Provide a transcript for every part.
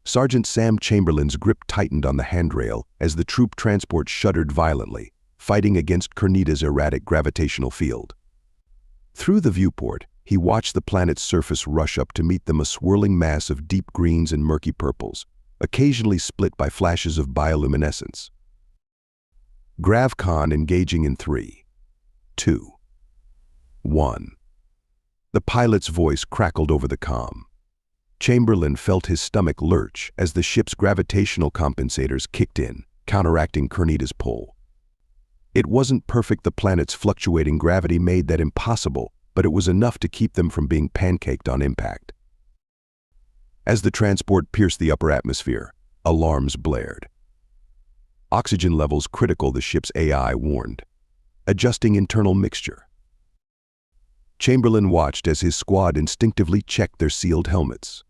Sergeant Sam Chamberlain's grip tightened on the handrail as the troop transport shuddered violently, fighting against Kernita's erratic gravitational field. Through the viewport, he watched the planet's surface rush up to meet them, a swirling mass of deep greens and murky purples, occasionally split by flashes of bioluminescence. GravCon engaging in 3, 2, 1. The pilot's voice crackled over the comm. Chamberlain felt his stomach lurch as the ship's gravitational compensators kicked in, counteracting Kernita's pull. It wasn't perfect. The planet's fluctuating gravity made that impossible, but it was enough to keep them from being pancaked on impact. As the transport pierced the upper atmosphere, alarms blared. Oxygen levels critical, the ship's AI warned. Adjusting internal mixture. Chamberlain watched as his squad instinctively checked their sealed helmets.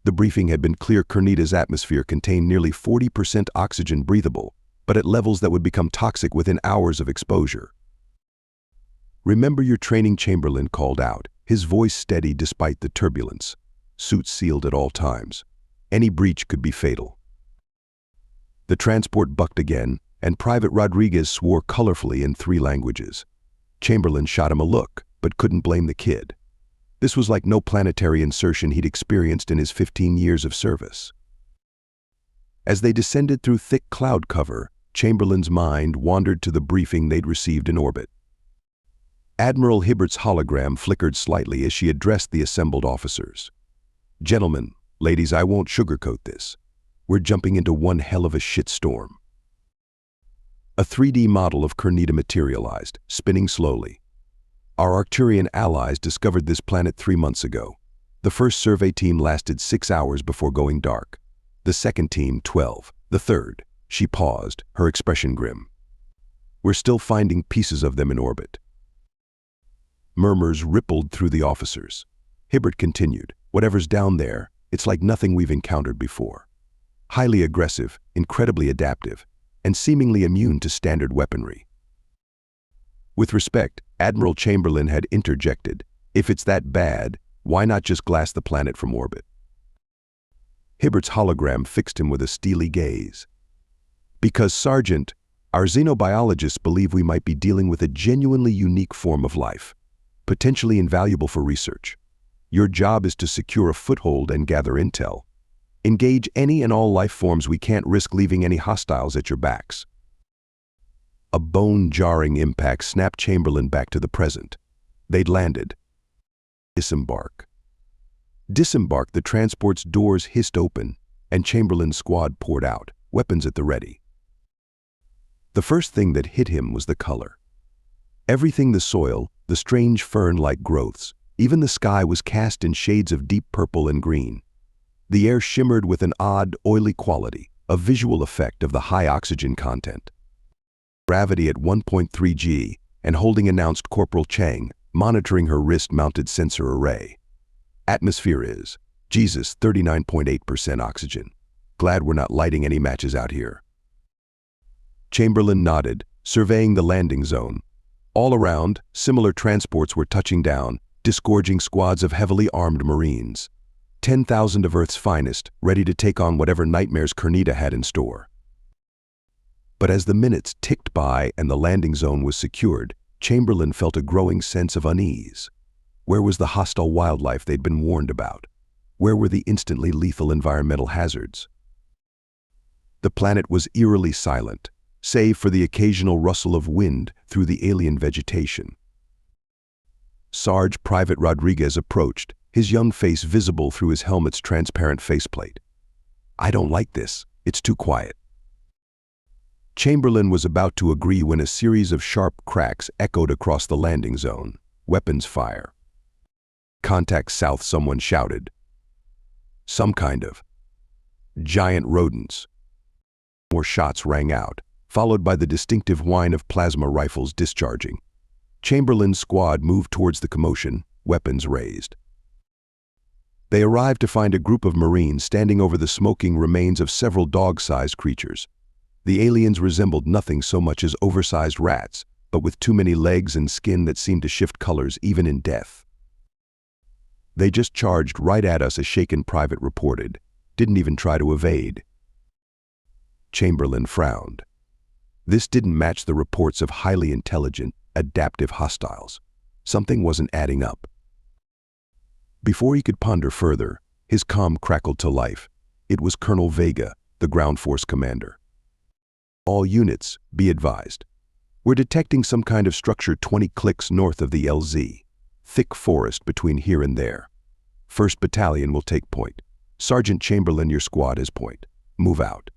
The briefing had been clear. Kernita's atmosphere contained nearly 40% oxygen breathable, but at levels that would become toxic within hours of exposure. "Remember your training," Chamberlain called out, his voice steady despite the turbulence. Suits sealed at all times. Any breach could be fatal. The transport bucked again, and Private Rodriguez swore colorfully in 3 languages. Chamberlain shot him a look, but couldn't blame the kid. This was like no planetary insertion he'd experienced in his 15 years of service. As they descended through thick cloud cover, Chamberlain's mind wandered to the briefing they'd received in orbit. Admiral Hibbert's hologram flickered slightly as she addressed the assembled officers. "Gentlemen, ladies, I won't sugarcoat this. We're jumping into one hell of a shitstorm." A 3D model of Kernita materialized, spinning slowly. "Our Arcturian allies discovered this planet 3 months ago. The first survey team lasted 6 hours before going dark. The second team, 12. The third," she paused, her expression grim. "We're still finding pieces of them in orbit." Murmurs rippled through the officers. Hibbert continued, "Whatever's down there, it's like nothing we've encountered before. Highly aggressive, incredibly adaptive, and seemingly immune to standard weaponry." With respect, Admiral Chamberlain had interjected, "If it's that bad, why not just glass the planet from orbit?" Hibbert's hologram fixed him with a steely gaze. "Because, Sergeant, our xenobiologists believe we might be dealing with a genuinely unique form of life, potentially invaluable for research. Your job is to secure a foothold and gather intel. Engage any and all life forms. We can't risk leaving any hostiles at your backs." A bone-jarring impact snapped Chamberlain back to the present. They'd landed. Disembark. Disembark. The transport's doors hissed open, and Chamberlain's squad poured out, weapons at the ready. The first thing that hit him was the color. Everything, the soil, the strange fern-like growths, even the sky was cast in shades of deep purple and green. The air shimmered with an odd, oily quality, a visual effect of the high oxygen content. Gravity at 1.3 G, and holding, announced Corporal Chang, monitoring her wrist-mounted sensor array. "Atmosphere is, Jesus, 39.8% oxygen. Glad we're not lighting any matches out here." Chamberlain nodded, surveying the landing zone. All around, similar transports were touching down, disgorging squads of heavily armed Marines. 10,000 of Earth's finest, ready to take on whatever nightmares Kernita had in store. But as the minutes ticked by and the landing zone was secured, Chamberlain felt a growing sense of unease. Where was the hostile wildlife they'd been warned about? Where were the instantly lethal environmental hazards? The planet was eerily silent, save for the occasional rustle of wind through the alien vegetation. Sarge Private Rodriguez approached, his young face visible through his helmet's transparent faceplate. "I don't like this. It's too quiet." Chamberlain was about to agree when a series of sharp cracks echoed across the landing zone. Weapons fire. "Contact south," someone shouted. "Some kind of giant rodents." More shots rang out, followed by the distinctive whine of plasma rifles discharging. Chamberlain's squad moved towards the commotion, weapons raised. They arrived to find a group of Marines standing over the smoking remains of several dog-sized creatures. The aliens resembled nothing so much as oversized rats, but with too many legs and skin that seemed to shift colors even in death. "They just charged right at us," a shaken private reported. didn't even try to evade. Chamberlain frowned. This didn't match the reports of highly intelligent, adaptive hostiles. Something wasn't adding up. Before he could ponder further, his comm crackled to life. It was Colonel Vega, the ground force commander. "All units, be advised. We're detecting some kind of structure 20 clicks north of the LZ. Thick forest between here and there. 1st Battalion will take point. Sergeant Chamberlain, your squad has point. Move out."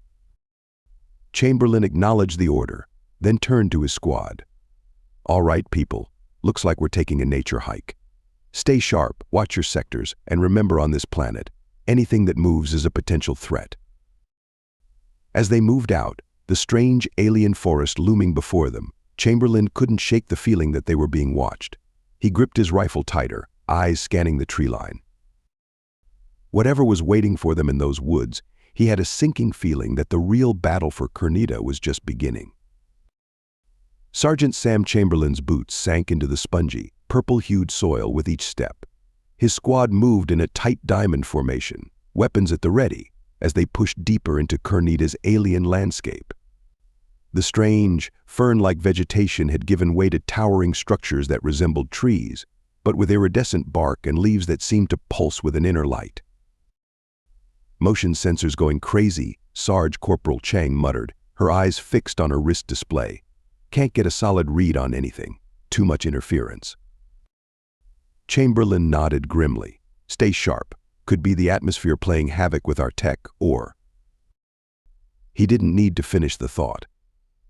Chamberlain acknowledged the order, then turned to his squad. "All right, people. Looks like we're taking a nature hike. Stay sharp, watch your sectors, and remember, on this planet, anything that moves is a potential threat." As they moved out, the strange alien forest looming before them, Chamberlain couldn't shake the feeling that they were being watched. He gripped his rifle tighter, eyes scanning the tree line. Whatever was waiting for them in those woods, he had a sinking feeling that the real battle for Kernita was just beginning. Sergeant Sam Chamberlain's boots sank into the spongy, purple-hued soil with each step. His squad moved in a tight diamond formation, weapons at the ready, as they pushed deeper into Kernita's alien landscape. The strange, fern-like vegetation had given way to towering structures that resembled trees, but with iridescent bark and leaves that seemed to pulse with an inner light. "Motion sensors going crazy," Sarge Corporal Chang muttered, her eyes fixed on her wrist display. "Can't get a solid read on anything. Too much interference." Chamberlain nodded grimly. "Stay sharp. Could be the atmosphere playing havoc with our tech, or..." He didn't need to finish the thought.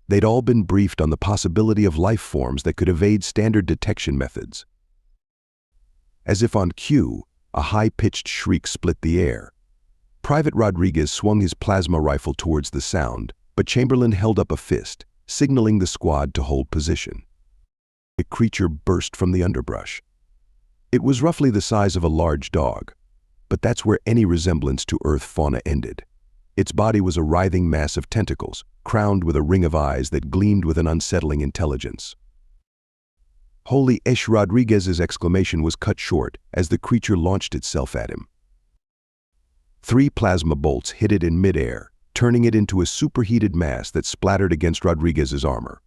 They'd all been briefed on the possibility of life forms that could evade standard detection methods. As if on cue, a high-pitched shriek split the air. Private Rodriguez swung his plasma rifle towards the sound, but Chamberlain held up a fist, signaling the squad to hold position. A creature burst from the underbrush. It was roughly the size of a large dog, but that's where any resemblance to Earth fauna ended. Its body was a writhing mass of tentacles, crowned with a ring of eyes that gleamed with an unsettling intelligence. "Holy Ish!" Rodriguez's exclamation was cut short as the creature launched itself at him. 3 plasma bolts hit it in midair, turning it into a superheated mass that splattered against Rodriguez's armor.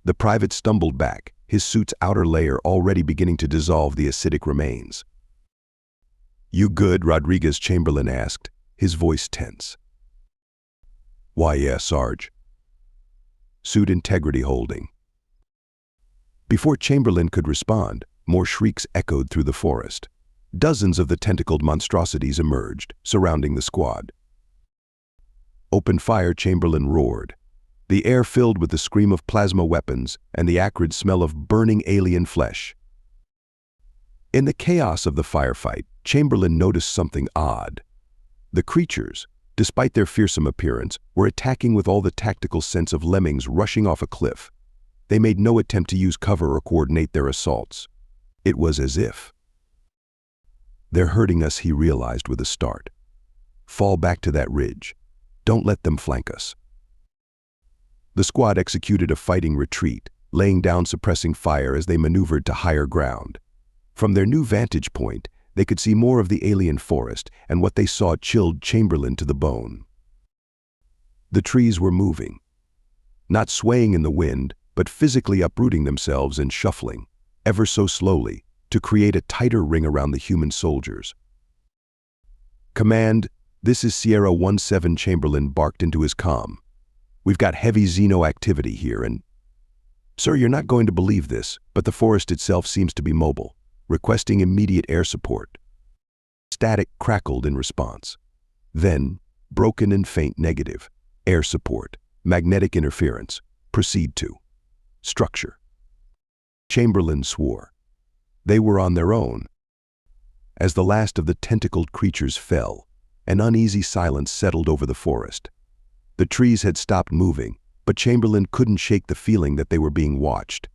The private stumbled back, his suit's outer layer already beginning to dissolve the acidic remains. "You good?" Rodriguez Chamberlain asked, his voice tense. "Why, yeah, Sarge." Suit integrity holding. Before Chamberlain could respond, more shrieks echoed through the forest. Dozens of the tentacled monstrosities emerged, surrounding the squad. "Open fire!" Chamberlain roared. The air filled with the scream of plasma weapons and the acrid smell of burning alien flesh. In the chaos of the firefight, Chamberlain noticed something odd. The creatures, despite their fearsome appearance, were attacking with all the tactical sense of lemmings rushing off a cliff. They made no attempt to use cover or coordinate their assaults. It was as if... "They're hurting us," he realized with a start. "Fall back to that ridge. Don't let them flank us." The squad executed a fighting retreat, laying down suppressing fire as they maneuvered to higher ground. From their new vantage point, they could see more of the alien forest, and what they saw chilled Chamberlain to the bone. The trees were moving. Not swaying in the wind, but physically uprooting themselves and shuffling, ever so slowly, to create a tighter ring around the human soldiers. "Command, this is Sierra 17, Chamberlain barked into his comm. "We've got heavy xeno activity here and..." "Sir, you're not going to believe this, but the forest itself seems to be mobile, requesting immediate air support." Static crackled in response. Then, broken and faint negative. "Air support. Magnetic interference. Proceed to." "Structure." Chamberlain swore. They were on their own. As the last of the tentacled creatures fell, an uneasy silence settled over the forest. The trees had stopped moving, but Chamberlain couldn't shake the feeling that they were being watched.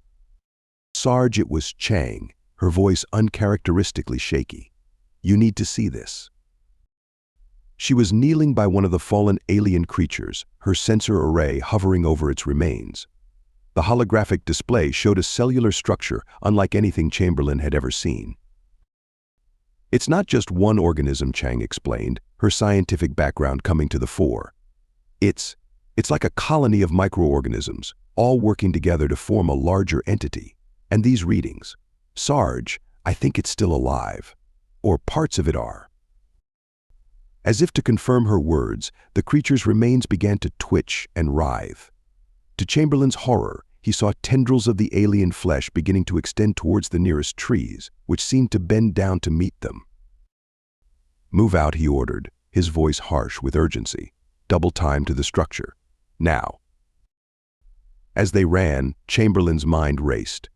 "Sarge," it was Chang, her voice uncharacteristically shaky. "You need to see this." She was kneeling by one of the fallen alien creatures, her sensor array hovering over its remains. The holographic display showed a cellular structure unlike anything Chamberlain had ever seen. It's not just one organism, Chang explained, her scientific background coming to the fore. It's like a colony of microorganisms, all working together to form a larger entity. And these readings, Sarge, I think it's still alive. Or parts of it are. As if to confirm her words, the creature's remains began to twitch and writhe. To Chamberlain's horror, he saw tendrils of the alien flesh beginning to extend towards the nearest trees, which seemed to bend down to meet them. "Move out," he ordered, his voice harsh with urgency. "Double time to the structure. Now." As they ran, Chamberlain's mind raced.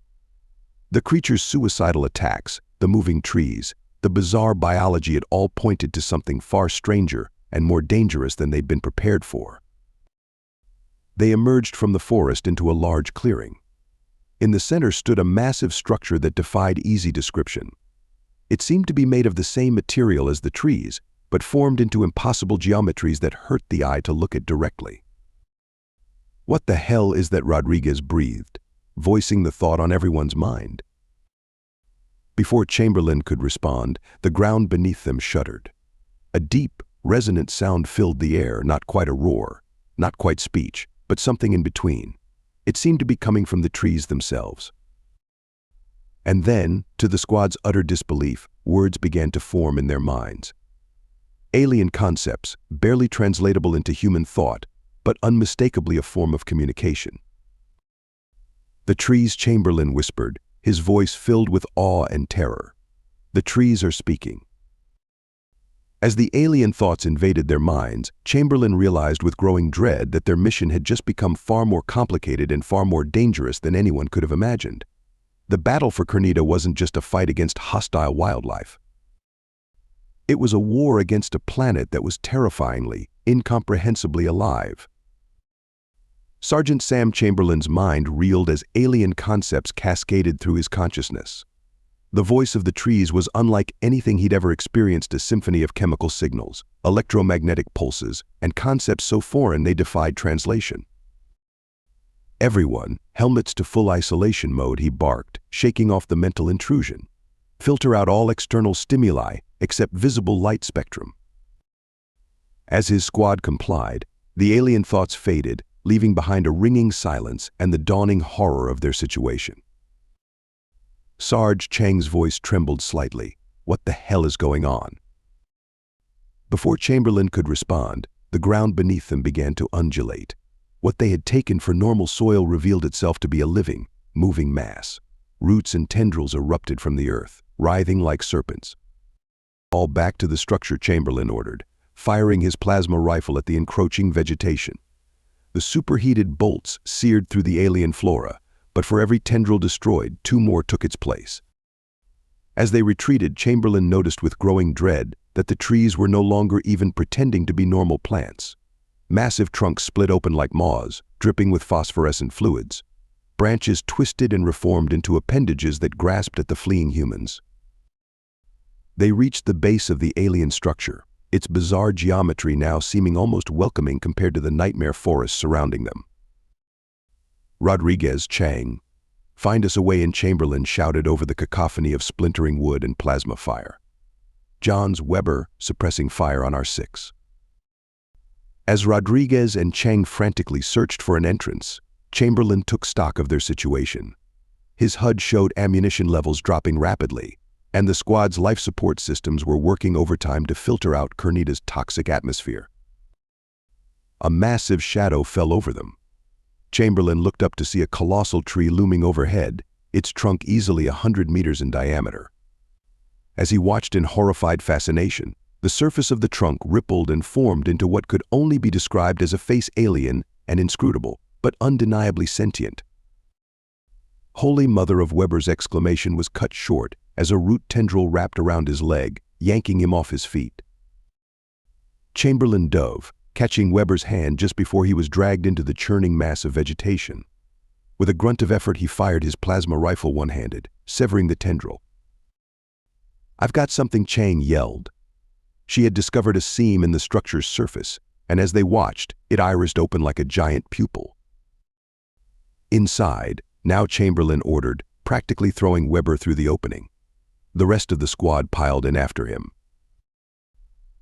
The creature's suicidal attacks, the moving trees, the bizarre biology, it all pointed to something far stranger and more dangerous than they'd been prepared for. They emerged from the forest into a large clearing. In the center stood a massive structure that defied easy description. It seemed to be made of the same material as the trees, but formed into impossible geometries that hurt the eye to look at directly. "What the hell is that?" Rodriguez breathed, voicing the thought on everyone's mind. Before Chamberlain could respond, the ground beneath them shuddered. A deep, resonant sound filled the air, not quite a roar, not quite speech, but something in between. It seemed to be coming from the trees themselves. And then, to the squad's utter disbelief, words began to form in their minds. Alien concepts, barely translatable into human thought, but unmistakably a form of communication. "The trees," Chamberlain whispered, his voice filled with awe and terror. "The trees are speaking." As the alien thoughts invaded their minds, Chamberlain realized with growing dread that their mission had just become far more complicated and far more dangerous than anyone could have imagined. The battle for Kernita wasn't just a fight against hostile wildlife. It was a war against a planet that was terrifyingly, incomprehensibly alive. Sergeant Sam Chamberlain's mind reeled as alien concepts cascaded through his consciousness. The voice of the trees was unlike anything he'd ever experienced, a symphony of chemical signals, electromagnetic pulses, and concepts so foreign they defied translation. "Everyone, helmets to full isolation mode," he barked, shaking off the mental intrusion. "Filter out all external stimuli, except visible light spectrum." As his squad complied, the alien thoughts faded, leaving behind a ringing silence and the dawning horror of their situation. Sarge Chang's voice trembled slightly. "What the hell is going on?" Before Chamberlain could respond, the ground beneath them began to undulate. What they had taken for normal soil revealed itself to be a living, moving mass. Roots and tendrils erupted from the earth, writhing like serpents. "All back to the structure," Chamberlain ordered, firing his plasma rifle at the encroaching vegetation. The superheated bolts seared through the alien flora, but for every tendril destroyed, 2 more took its place. As they retreated, Chamberlain noticed with growing dread that the trees were no longer even pretending to be normal plants. Massive trunks split open like maws, dripping with phosphorescent fluids. Branches twisted and reformed into appendages that grasped at the fleeing humans. They reached the base of the alien structure, its bizarre geometry now seeming almost welcoming compared to the nightmare forest surrounding them. "Rodriguez, Chang, find us a way in," Chamberlain shouted over the cacophony of splintering wood and plasma fire. "Johns, Weber, suppressing fire on our 6. As Rodriguez and Chang frantically searched for an entrance, Chamberlain took stock of their situation. His HUD showed ammunition levels dropping rapidly, and the squad's life support systems were working overtime to filter out Kernita's toxic atmosphere. A massive shadow fell over them. Chamberlain looked up to see a colossal tree looming overhead, its trunk easily 100 meters in diameter. As he watched in horrified fascination, the surface of the trunk rippled and formed into what could only be described as a face alien and inscrutable, but undeniably sentient. "Holy Mother of," Weber's exclamation was cut short as a root tendril wrapped around his leg, yanking him off his feet. Chamberlain dove, catching Weber's hand just before he was dragged into the churning mass of vegetation. With a grunt of effort, he fired his plasma rifle one-handed, severing the tendril. "I've got something," Chang yelled. She had discovered a seam in the structure's surface, and as they watched, it irised open like a giant pupil. "Inside," now Chamberlain ordered, practically throwing Weber through the opening. The rest of the squad piled in after him.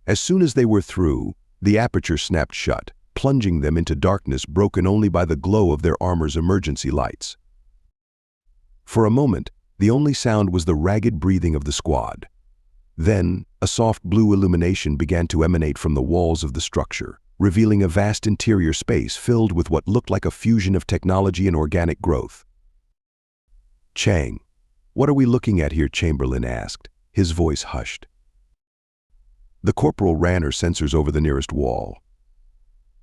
As soon as they were through, the aperture snapped shut, plunging them into darkness broken only by the glow of their armor's emergency lights. For a moment, the only sound was the ragged breathing of the squad. Then, a soft blue illumination began to emanate from the walls of the structure, revealing a vast interior space filled with what looked like a fusion of technology and organic growth. "Chang, what are we looking at here?" Chamberlain asked, his voice hushed. The corporal ran her sensors over the nearest wall.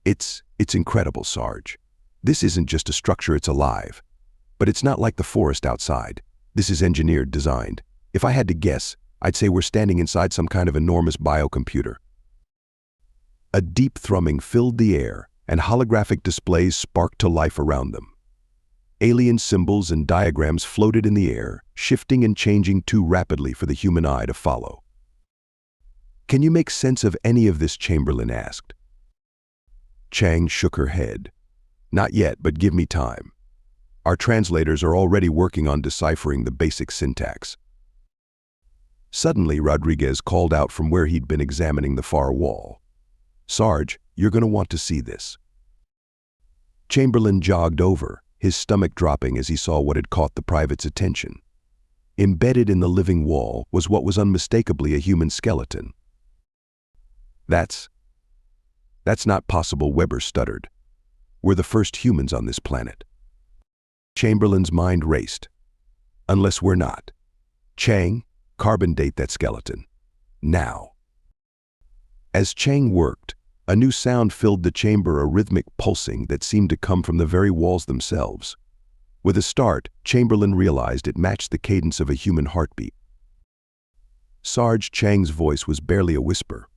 It's incredible, Sarge. This isn't just a structure, it's alive. But it's not like the forest outside. This is engineered, designed. If I had to guess, I'd say we're standing inside some kind of enormous biocomputer." A deep thrumming filled the air, and holographic displays sparked to life around them. Alien symbols and diagrams floated in the air, shifting and changing too rapidly for the human eye to follow. "Can you make sense of any of this?" Chamberlain asked. Chang shook her head. "Not yet, but give me time. Our translators are already working on deciphering the basic syntax." Suddenly, Rodriguez called out from where he'd been examining the far wall. "Sarge, you're going to want to see this." Chamberlain jogged over, his stomach dropping as he saw what had caught the private's attention. Embedded in the living wall was what was unmistakably a human skeleton. That's not possible," Weber stuttered. "We're the first humans on this planet." Chamberlain's mind raced. "Unless we're not. Chang, carbon date that skeleton. Now." As Chang worked, a new sound filled the chamber, a rhythmic pulsing that seemed to come from the very walls themselves. With a start, Chamberlain realized it matched the cadence of a human heartbeat. Sarge Chang's voice was barely a whisper.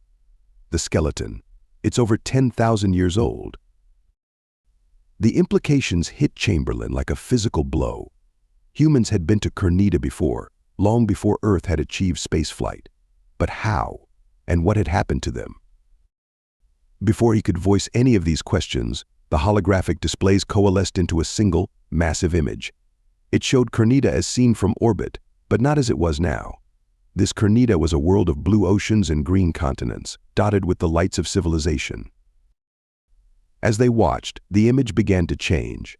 "The skeleton. It's over 10,000 years old." The implications hit Chamberlain like a physical blow. Humans had been to Cornita before, long before Earth had achieved spaceflight. But how? And what had happened to them? Before he could voice any of these questions, the holographic displays coalesced into a single, massive image. It showed Cornita as seen from orbit, but not as it was now. This Cornita was a world of blue oceans and green continents, dotted with the lights of civilization. As they watched, the image began to change.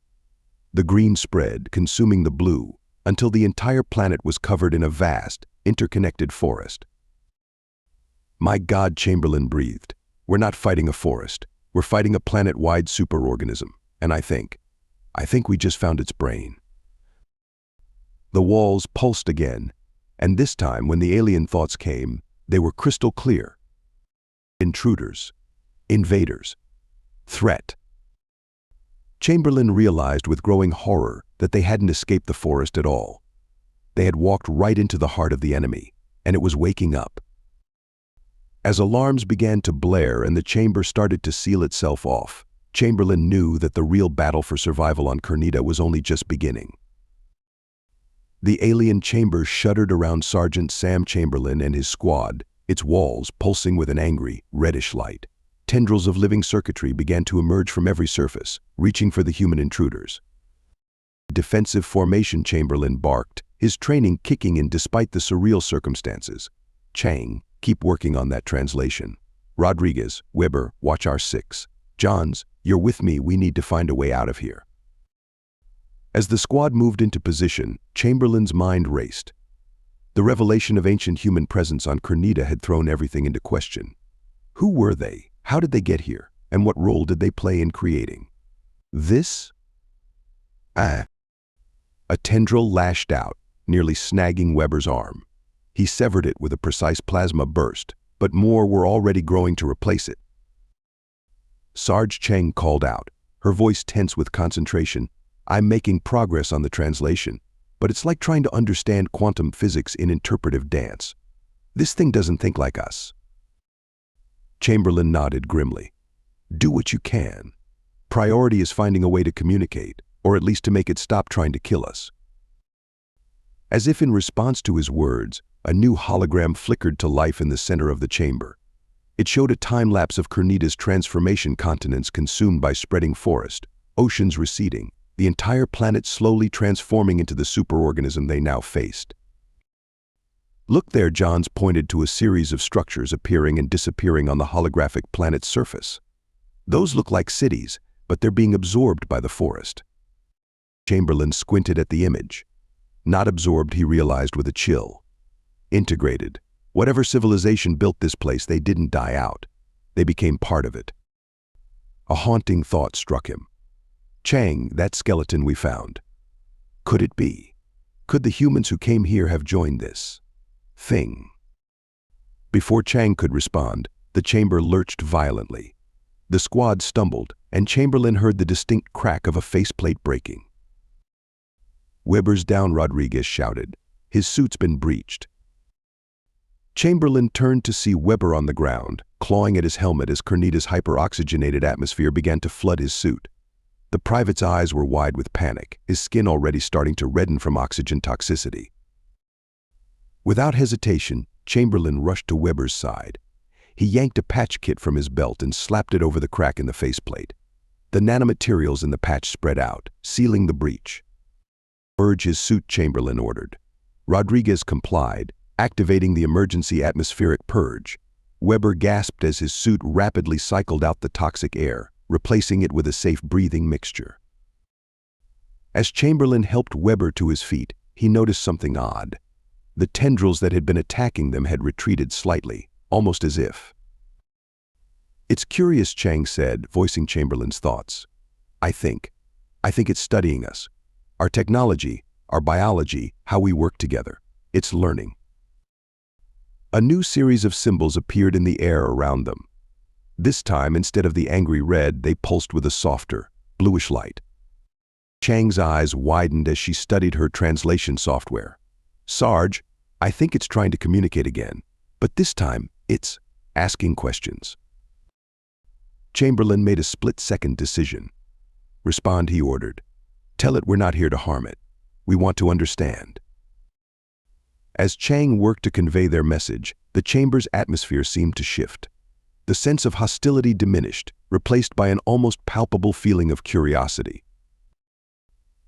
The green spread, consuming the blue, until the entire planet was covered in a vast, interconnected forest. "My God," Chamberlain breathed. "We're not fighting a forest. We're fighting a planet-wide superorganism, and I think we just found its brain." The walls pulsed again, and this time when the alien thoughts came, they were crystal clear. Intruders. Invaders. Threat. Chamberlain realized with growing horror that they hadn't escaped the forest at all. They had walked right into the heart of the enemy, and it was waking up. As alarms began to blare and the chamber started to seal itself off, Chamberlain knew that the real battle for survival on Cornita was only just beginning. The alien chamber shuddered around Sergeant Sam Chamberlain and his squad, its walls pulsing with an angry, reddish light. Tendrils of living circuitry began to emerge from every surface, reaching for the human intruders. "Defensive formation," Chamberlain barked, his training kicking in despite the surreal circumstances. "Chang, keep working on that translation. Rodriguez, Weber, watch our 6. Johns, you're with me, we need to find a way out of here." As the squad moved into position, Chamberlain's mind raced. The revelation of ancient human presence on Cornita had thrown everything into question. Who were they? How did they get here? And what role did they play in creating this? A tendril lashed out, nearly snagging Weber's arm. He severed it with a precise plasma burst, but more were already growing to replace it. Sarge Chang called out, her voice tense with concentration. "I'm making progress on the translation, but it's like trying to understand quantum physics in interpretive dance. This thing doesn't think like us." Chamberlain nodded grimly. "Do what you can. Priority is finding a way to communicate, or at least to make it stop trying to kill us." As if in response to his words, a new hologram flickered to life in the center of the chamber. It showed a time-lapse of Cornita's transformation, continents consumed by spreading forest, oceans receding, the entire planet slowly transforming into the superorganism they now faced. Look there, Johns pointed to a series of structures appearing and disappearing on the holographic planet's surface. Those look like cities, but they're being absorbed by the forest. Chamberlain squinted at the image. Not absorbed, he realized with a chill. Integrated. Whatever civilization built this place, they didn't die out. They became part of it. A haunting thought struck him. Chang, that skeleton we found. Could it be? Could the humans who came here have joined this thing? Before Chang could respond, the chamber lurched violently. The squad stumbled, and Chamberlain heard the distinct crack of a faceplate breaking. "Weber's down," Rodriguez shouted. "His suit's been breached." Chamberlain turned to see Weber on the ground, clawing at his helmet as Cornita's hyperoxygenated atmosphere began to flood his suit. The private's eyes were wide with panic, his skin already starting to redden from oxygen toxicity. Without hesitation, Chamberlain rushed to Weber's side. He yanked a patch kit from his belt and slapped it over the crack in the faceplate. The nanomaterials in the patch spread out, sealing the breach. "Purge his suit," Chamberlain ordered. Rodriguez complied, activating the emergency atmospheric purge. Weber gasped as his suit rapidly cycled out the toxic air, replacing it with a safe breathing mixture. As Chamberlain helped Weber to his feet, he noticed something odd. The tendrils that had been attacking them had retreated slightly, almost as if. "It's curious," Chang said, voicing Chamberlain's thoughts. I think it's studying us. Our technology, our biology, how we work together. It's learning." A new series of symbols appeared in the air around them. This time, instead of the angry red, they pulsed with a softer, bluish light. Chang's eyes widened as she studied her translation software. "Sarge, I think it's trying to communicate again, but this time, it's asking questions." Chamberlain made a split-second decision. "Respond," he ordered. "Tell it we're not here to harm it. We want to understand." As Chang worked to convey their message, the chamber's atmosphere seemed to shift. The sense of hostility diminished, replaced by an almost palpable feeling of curiosity.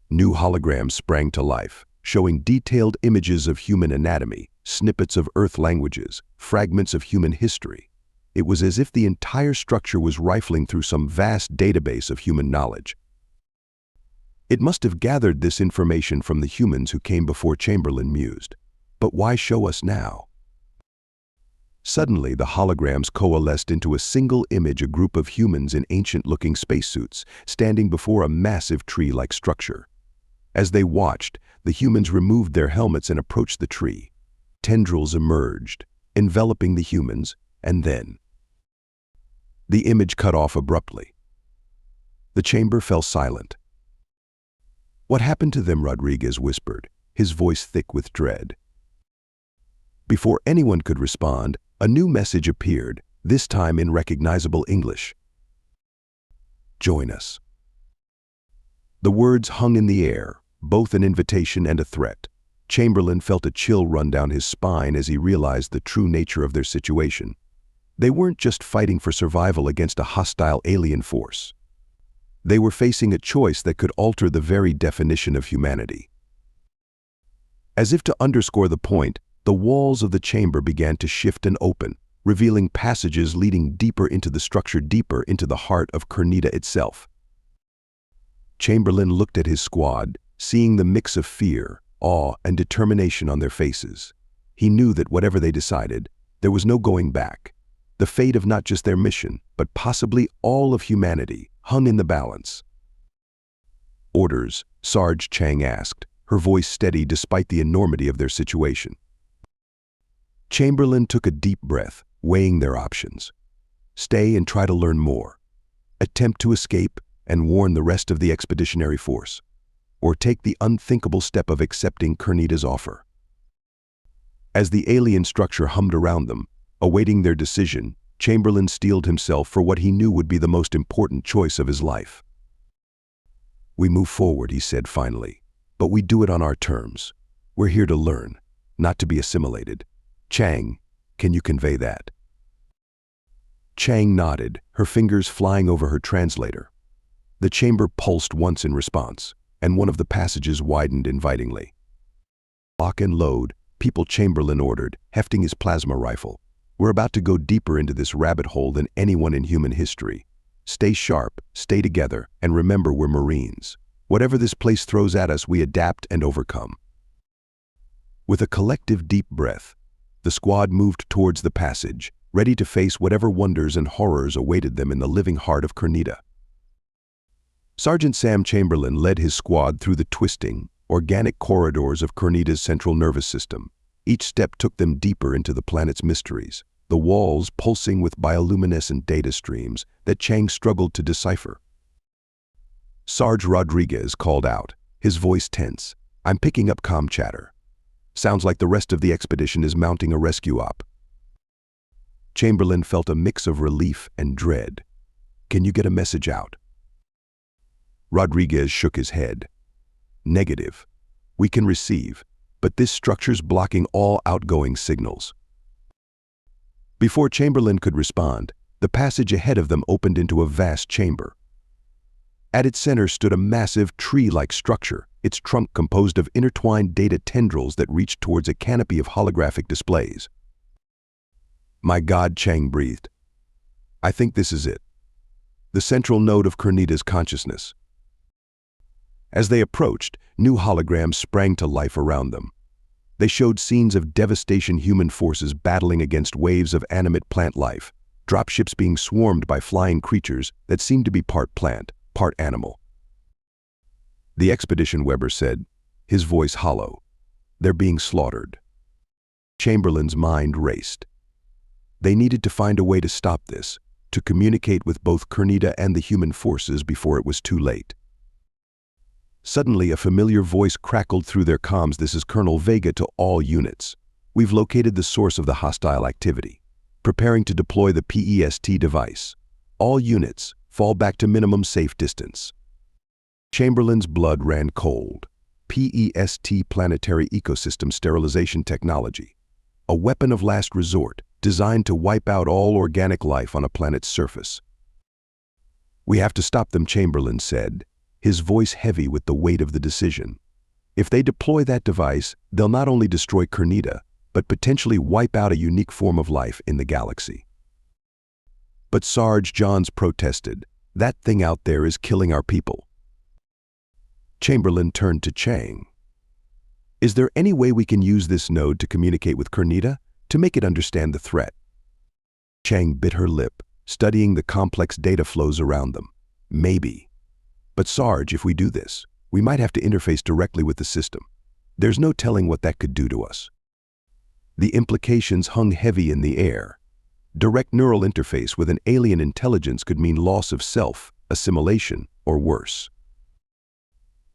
New holograms sprang to life, showing detailed images of human anatomy, snippets of Earth languages, fragments of human history. It was as if the entire structure was rifling through some vast database of human knowledge. It must have gathered this information from the humans who came before, Chamberlain mused. But why show us now? Suddenly, the holograms coalesced into a single image, a group of humans in ancient-looking spacesuits, standing before a massive tree-like structure. As they watched, the humans removed their helmets and approached the tree. Tendrils emerged, enveloping the humans, and then the image cut off abruptly. The chamber fell silent. "What happened to them?" Rodriguez whispered, his voice thick with dread. Before anyone could respond, a new message appeared, this time in recognizable English. "Join us." The words hung in the air, both an invitation and a threat. Chamberlain felt a chill run down his spine as he realized the true nature of their situation. They weren't just fighting for survival against a hostile alien force. They were facing a choice that could alter the very definition of humanity. As if to underscore the point, the walls of the chamber began to shift and open, revealing passages leading deeper into the structure, deeper into the heart of Cornita itself. Chamberlain looked at his squad, seeing the mix of fear, awe, and determination on their faces. He knew that whatever they decided, there was no going back. The fate of not just their mission, but possibly all of humanity, hung in the balance. "Orders?" Sarge Chang asked, her voice steady despite the enormity of their situation. Chamberlain took a deep breath, weighing their options. Stay and try to learn more. Attempt to escape and warn the rest of the expeditionary force. Or take the unthinkable step of accepting Cornita's offer. As the alien structure hummed around them, awaiting their decision, Chamberlain steeled himself for what he knew would be the most important choice of his life. "We move forward," he said finally, "but we do it on our terms. We're here to learn, not to be assimilated. Chang, can you convey that?" Chang nodded, her fingers flying over her translator. The chamber pulsed once in response, and one of the passages widened invitingly. "Lock and load, "People," Chamberlain ordered, hefting his plasma rifle. "We're about to go deeper into this rabbit hole than anyone in human history. Stay sharp, stay together, and remember we're Marines. Whatever this place throws at us, we adapt and overcome." With a collective deep breath, the squad moved towards the passage, ready to face whatever wonders and horrors awaited them in the living heart of Kernita. Sergeant Sam Chamberlain led his squad through the twisting, organic corridors of Kernita's central nervous system. Each step took them deeper into the planet's mysteries, the walls pulsing with bioluminescent data streams that Chang struggled to decipher. Sarge Rodriguez called out, his voice tense. "I'm picking up comm chatter. Sounds like the rest of the expedition is mounting a rescue op." Chamberlain felt a mix of relief and dread. "Can you get a message out?" Rodriguez shook his head. "Negative. We can receive, but this structure's blocking all outgoing signals." Before Chamberlain could respond, the passage ahead of them opened into a vast chamber. At its center stood a massive tree-like structure, its trunk composed of intertwined data tendrils that reached towards a canopy of holographic displays. "My God," Chang breathed. "I think this is it. The central node of Kernita's consciousness." As they approached, new holograms sprang to life around them. They showed scenes of devastation, human forces battling against waves of animate plant life, dropships being swarmed by flying creatures that seemed to be part plant, part animal. "The expedition," Weber said, his voice hollow. "They're being slaughtered." Chamberlain's mind raced. They needed to find a way to stop this, to communicate with both Kernita and the human forces before it was too late. Suddenly, a familiar voice crackled through their comms. "This is Colonel Vega to all units. We've located the source of the hostile activity. Preparing to deploy the PEST device. All units, fall back to minimum safe distance." Chamberlain's blood ran cold. PEST, Planetary Ecosystem Sterilization Technology. A weapon of last resort, designed to wipe out all organic life on a planet's surface. "We have to stop them," Chamberlain said, his voice heavy with the weight of the decision. "If they deploy that device, they'll not only destroy Kernita, but potentially wipe out a unique form of life in the galaxy." "But Sarge," Johns protested, "that thing out there is killing our people." Chamberlain turned to Chang. "Is there any way we can use this node to communicate with Kernita, to make it understand the threat?" Chang bit her lip, studying the complex data flows around them. "Maybe. But Sarge, if we do this, we might have to interface directly with the system. There's no telling what that could do to us." The implications hung heavy in the air. Direct neural interface with an alien intelligence could mean loss of self, assimilation, or worse.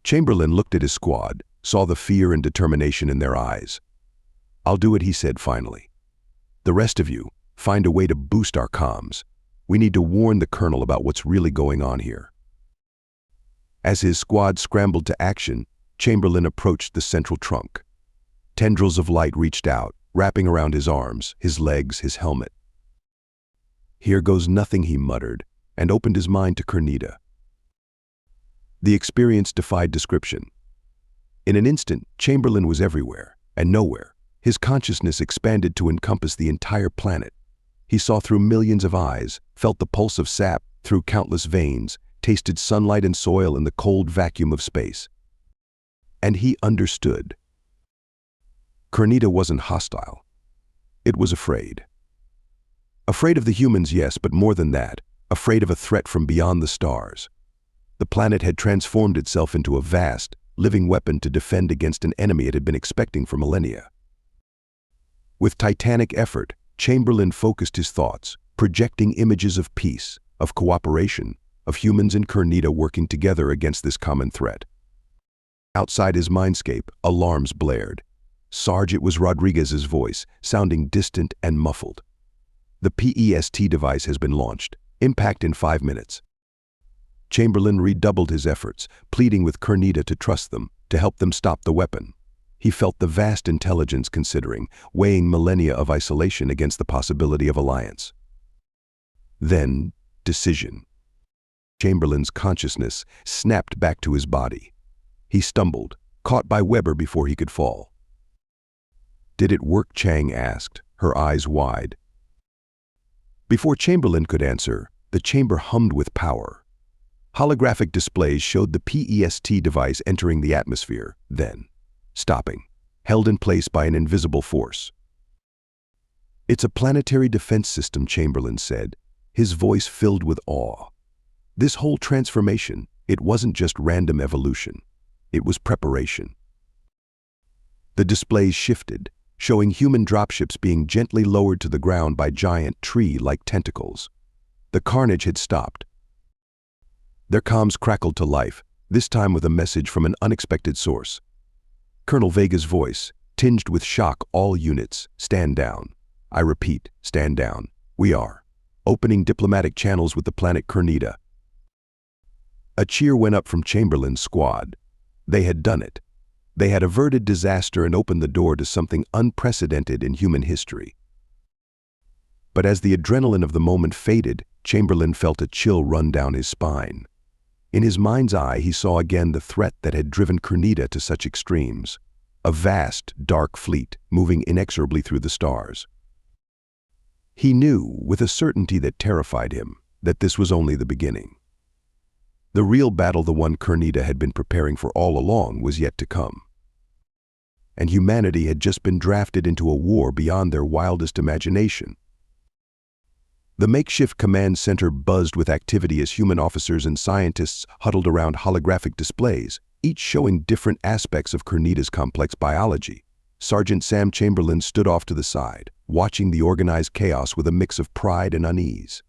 Chamberlain looked at his squad, saw the fear and determination in their eyes. "I'll do it," he said finally. "The rest of you, find a way to boost our comms. We need to warn the colonel about what's really going on here." As his squad scrambled to action, Chamberlain approached the central trunk. Tendrils of light reached out, wrapping around his arms, his legs, his helmet. "Here goes nothing," he muttered, and opened his mind to Kernita. The experience defied description. In an instant, Chamberlain was everywhere and nowhere. His consciousness expanded to encompass the entire planet. He saw through millions of eyes, felt the pulse of sap through countless veins, tasted sunlight and soil in the cold vacuum of space. And he understood. Kernita wasn't hostile. It was afraid. Afraid of the humans, yes, but more than that, afraid of a threat from beyond the stars. The planet had transformed itself into a vast, living weapon to defend against an enemy it had been expecting for millennia. With titanic effort, Chamberlain focused his thoughts, projecting images of peace, of cooperation, of humans and Kernita working together against this common threat. Outside his mindscape, alarms blared. "Sarge," it was Rodriguez's voice, sounding distant and muffled. "The PEST device has been launched. Impact in 5 minutes." Chamberlain redoubled his efforts, pleading with Kernita to trust them, to help them stop the weapon. He felt the vast intelligence considering, weighing millennia of isolation against the possibility of alliance. Then, decision. Chamberlain's consciousness snapped back to his body. He stumbled, caught by Weber before he could fall. Did it work? Chang asked, her eyes wide. Before Chamberlain could answer, the chamber hummed with power. Holographic displays showed the PEST device entering the atmosphere, then stopping, held in place by an invisible force. "It's a planetary defense system," Chamberlain said, his voice filled with awe. "This whole transformation, it wasn't just random evolution. It was preparation." The displays shifted, showing human dropships being gently lowered to the ground by giant tree-like tentacles. The carnage had stopped. Their comms crackled to life, this time with a message from an unexpected source. Colonel Vega's voice, tinged with shock: "All units, stand down. I repeat, stand down. We are opening diplomatic channels with the planet Kernita." A cheer went up from Chamberlain's squad. They had done it. They had averted disaster and opened the door to something unprecedented in human history. But as the adrenaline of the moment faded, Chamberlain felt a chill run down his spine. In his mind's eye, he saw again the threat that had driven Kernita to such extremes. A vast, dark fleet moving inexorably through the stars. He knew, with a certainty that terrified him, that this was only the beginning. The real battle, the one Kernita had been preparing for all along, was yet to come. And humanity had just been drafted into a war beyond their wildest imagination. The makeshift command center buzzed with activity as human officers and scientists huddled around holographic displays, each showing different aspects of Kernita's complex biology. Sergeant Sam Chamberlain stood off to the side, watching the organized chaos with a mix of pride and unease.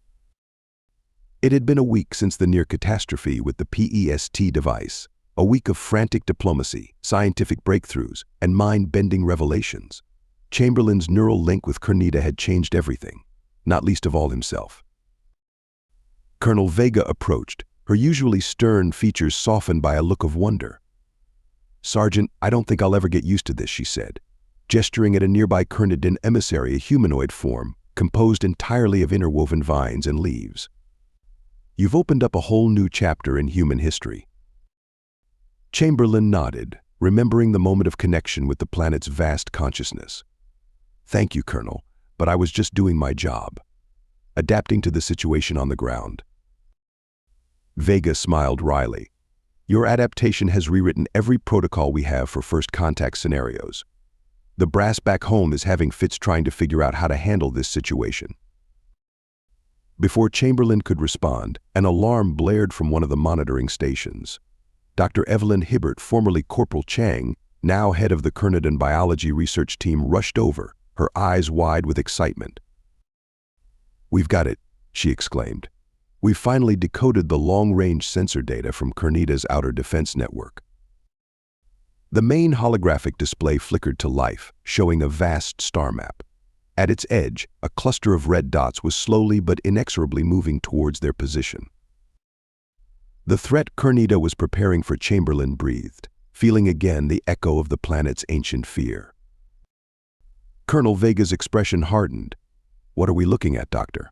It had been a week since the near catastrophe with the PEST device, a week of frantic diplomacy, scientific breakthroughs, and mind-bending revelations. Chamberlain's neural link with Kernita had changed everything, not least of all himself. Colonel Vega approached, her usually stern features softened by a look of wonder. "Sergeant, I don't think I'll ever get used to this," she said, gesturing at a nearby Kernidan emissary, a humanoid form, composed entirely of interwoven vines and leaves. "You've opened up a whole new chapter in human history." Chamberlain nodded, remembering the moment of connection with the planet's vast consciousness. "Thank you, Colonel, but I was just doing my job, adapting to the situation on the ground." Vega smiled wryly. "Your adaptation has rewritten every protocol we have for first contact scenarios. The brass back home is having fits trying to figure out how to handle this situation." Before Chamberlain could respond, an alarm blared from one of the monitoring stations. Dr. Evelyn Hibbert, formerly Corporal Chang, now head of the Kernidan biology research team, rushed over, her eyes wide with excitement. "We've got it," she exclaimed. "We've finally decoded the long-range sensor data from Kernita's outer defense network." The main holographic display flickered to life, showing a vast star map. At its edge, a cluster of red dots was slowly but inexorably moving towards their position. The threat Kernita was preparing for, Chamberlain breathed, feeling again the echo of the planet's ancient fear. Colonel Vega's expression hardened. "What are we looking at, Doctor?"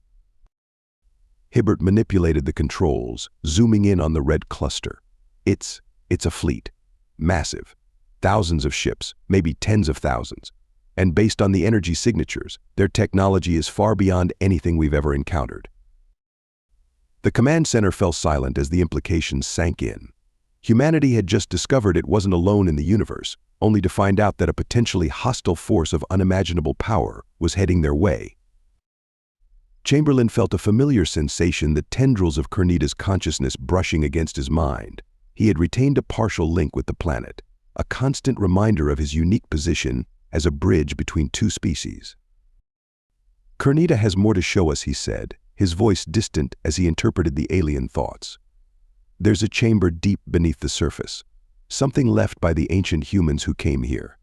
Hibbert manipulated the controls, zooming in on the red cluster. It's a fleet. Massive. Thousands of ships, maybe tens of thousands. And based on the energy signatures, their technology is far beyond anything we've ever encountered." The command center fell silent as the implications sank in. Humanity had just discovered it wasn't alone in the universe, only to find out that a potentially hostile force of unimaginable power was heading their way. Chamberlain felt a familiar sensation, the tendrils of Kernita's consciousness brushing against his mind. He had retained a partial link with the planet, a constant reminder of his unique position as a bridge between two species. "Kernita has more to show us," he said, his voice distant as he interpreted the alien thoughts. "There's a chamber deep beneath the surface, something left by the ancient humans who came here."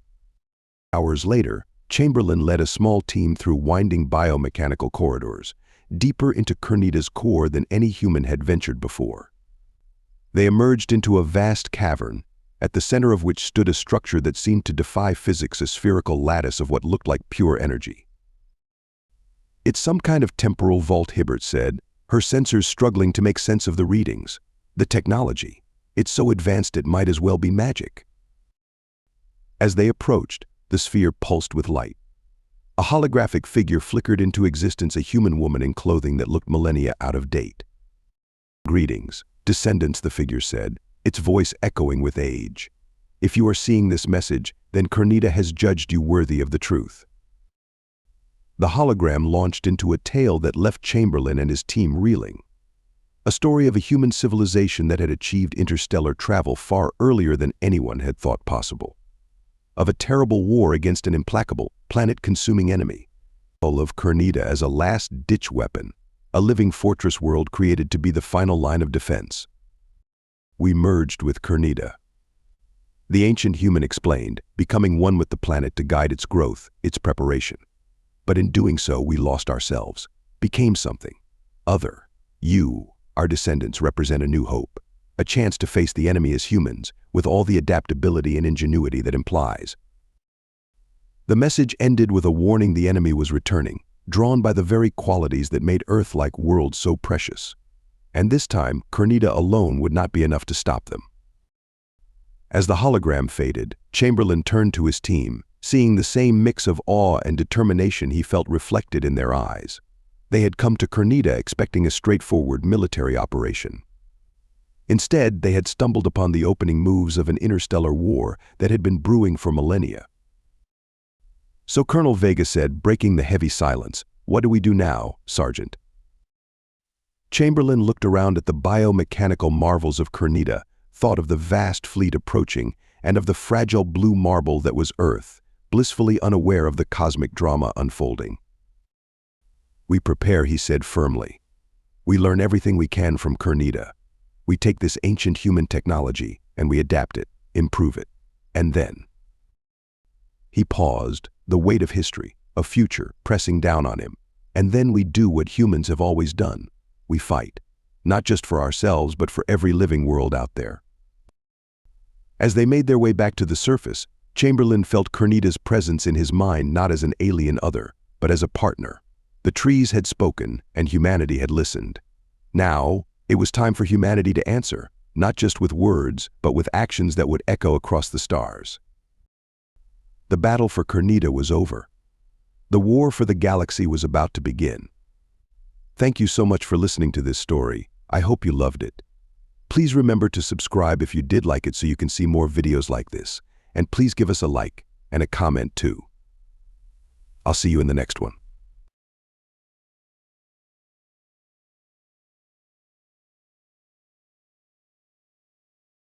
Hours later, Chamberlain led a small team through winding biomechanical corridors, deeper into Kernita's core than any human had ventured before. They emerged into a vast cavern, at the center of which stood a structure that seemed to defy physics, a spherical lattice of what looked like pure energy. "It's some kind of temporal vault," Hibbert said, her sensors struggling to make sense of the readings. "The technology, it's so advanced it might as well be magic." As they approached, The sphere pulsed with light. A holographic figure flickered into existence, a human woman in clothing that looked millennia out of date. "Greetings, descendants," the figure said, its voice echoing with age. "If you are seeing this message, then Carnita has judged you worthy of the truth." The hologram launched into a tale that left Chamberlain and his team reeling. A story of a human civilization that had achieved interstellar travel far earlier than anyone had thought possible. Of a terrible war against an implacable, planet-consuming enemy. Of Carnita as a last-ditch weapon, a living fortress world created to be the final line of defense. "We merged with Carnita," the ancient human explained, becoming one with the planet to guide its growth, its preparation. "But in doing so, we lost ourselves, became something other. You, our descendants, represent a new hope, a chance to face the enemy as humans, with all the adaptability and ingenuity that implies." The message ended with a warning the enemy was returning, drawn by the very qualities that made Earth-like worlds so precious. And this time, Carnita alone would not be enough to stop them. As the hologram faded, Chamberlain turned to his team, seeing the same mix of awe and determination he felt reflected in their eyes. They had come to Carnita expecting a straightforward military operation. Instead, they had stumbled upon the opening moves of an interstellar war that had been brewing for millennia. "So Colonel Vega said, breaking the heavy silence, 'What do we do now, Sergeant?'" Chamberlain looked around at the biomechanical marvels of Carnita, thought of the vast fleet approaching, and of the fragile blue marble that was Earth, blissfully unaware of the cosmic drama unfolding. "We prepare," he said firmly. "We learn everything we can from Carnita. We take this ancient human technology, and we adapt it, improve it, and then—" He paused, the weight of history, of future, pressing down on him. "And then we do what humans have always done. We fight, not just for ourselves, but for every living world out there." As they made their way back to the surface, Chamberlain felt Carnita's presence in his mind not as an alien other, but as a partner. The trees had spoken, and humanity had listened. Now, it was time for humanity to answer, not just with words, but with actions that would echo across the stars. The battle for Carnita was over. The war for the galaxy was about to begin. Thank you so much for listening to this story. I hope you loved it. Please remember to subscribe if you did like it so you can see more videos like this. And please give us a like and a comment too. I'll see you in the next one.